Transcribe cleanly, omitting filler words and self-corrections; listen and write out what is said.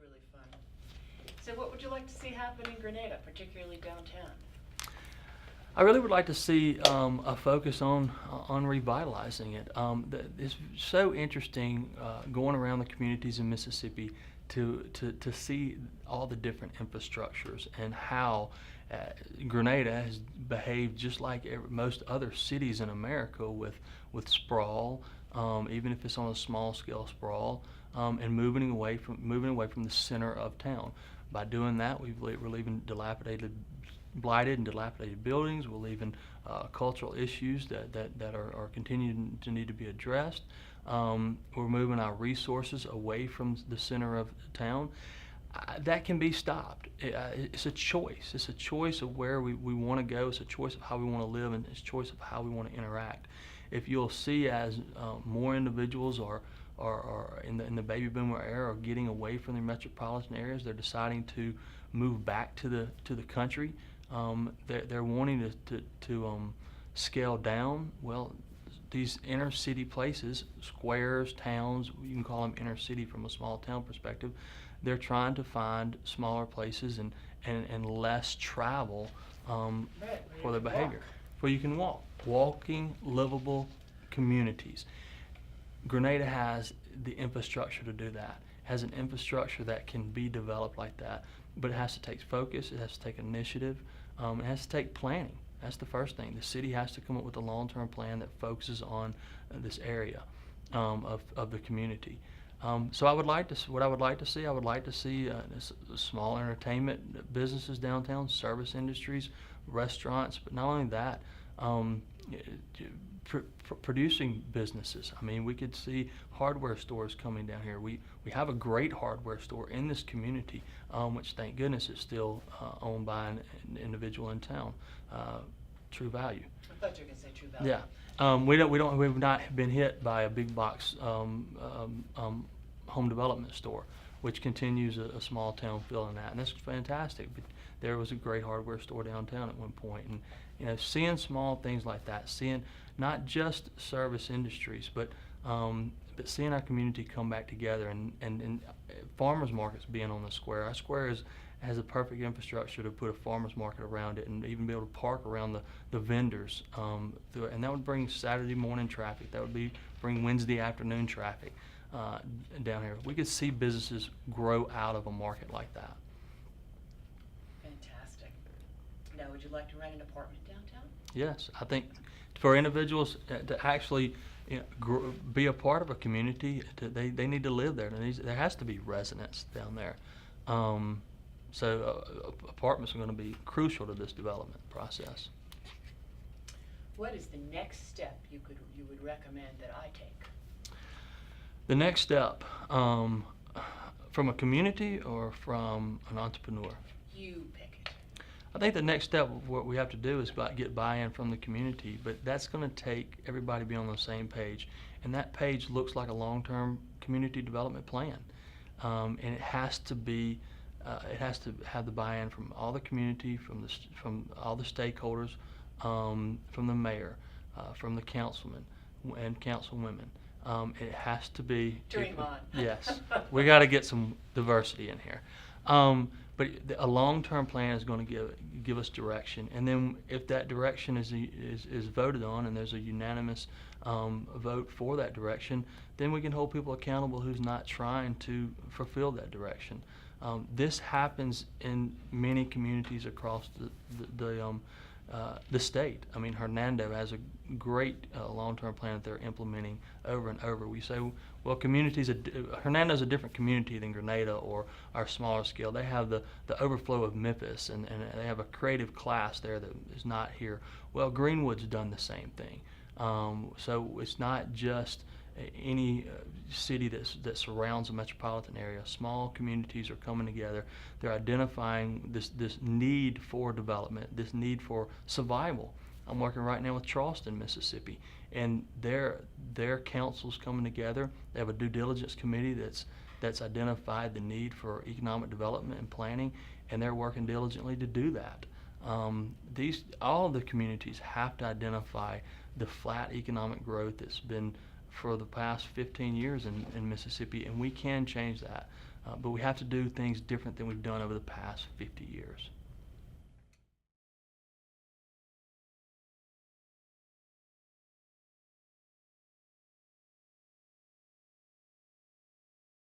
really fun. So what would you like to see happen in Grenada, particularly downtown? I really would like to see a focus on revitalizing it. It's so interesting going around the communities in Mississippi to see all the different infrastructures and how Grenada has behaved just like most other cities in America with sprawl, even if it's on a small scale sprawl, and moving away from the center of town. By doing that, we're leaving blighted and dilapidated buildings. We're leaving cultural issues that are continuing to need to be addressed. We're moving our resources away from the center of town. That can be stopped. It's a choice. It's a choice of where we want to go. It's a choice of how we want to live, and it's a choice of how we want to interact. If you'll see, as more individuals are in the baby boomer era are getting away from their metropolitan areas, they're deciding to move back to the country. They're wanting to scale down. Well, these inner city places, squares, towns, you can call them inner city from a small town perspective, they're trying to find smaller places and less travel for their behavior. Where you can walk. Walking, livable communities. Grenada has the infrastructure to do that. It has an infrastructure that can be developed like that, but it has to take focus, it has to take initiative, it has to take planning. That's the first thing. The city has to come up with a long-term plan that focuses on this area of the community. So what I would like to see small entertainment businesses downtown, service industries, restaurants, but not only that, producing businesses. I mean, we could see hardware stores coming down here. We have a great hardware store in this community, which thank goodness is still owned by an individual in town, True Value. I thought you were going to say True Value. Yeah, we've not been hit by a big box home development store, which continues a small town feel in that, and that's fantastic. But there was a great hardware store downtown at one point, and seeing small things like that, seeing not just service industries, but seeing our community come back together, and farmers markets being on the square. Our square has a perfect infrastructure to put a farmers market around it, and even be able to park around the vendors through it. And that would bring Saturday morning traffic. That would bring Wednesday afternoon traffic down here. We could see businesses grow out of a market like that. Fantastic. Now, would you like to rent an apartment downtown? Yes, I think for individuals to actually be a part of a community, they need to live there. There has to be residents down there. So apartments are going to be crucial to this development process. What is the next step you would recommend that I take? The next step, from a community or from an entrepreneur? You pick it. I think the next step of what we have to do is get buy-in from the community, but that's going to take everybody being on the same page, and that page looks like a long-term community development plan, and it has to have the buy-in from all the community, from all the stakeholders, from the mayor, from the councilmen and councilwomen. It has to be. Dream on. Yes, we got to get some diversity in here. But a long-term plan is going to give us direction, and then if that direction is voted on, and there's a unanimous vote for that direction, then we can hold people accountable who's not trying to fulfill that direction. This happens in many communities across the state. I mean, Hernando has a great long-term plan that they're implementing over and over. We say, well, Hernando's a different community than Grenada or our smaller scale. They have the overflow of Memphis, and they have a creative class there that is not here. Well, Greenwood's done the same thing. So it's not just any city that surrounds a metropolitan area. Small communities are coming together. They're identifying this need for development, this need for survival. I'm working right now with Charleston, Mississippi, and their council's coming together. They have a due diligence committee that's identified the need for economic development and planning, and they're working diligently to do that. All of the communities have to identify the flat economic growth that's been for the past 15 years in Mississippi, and we can change that. but we have to do things different than we've done over the past 50 years.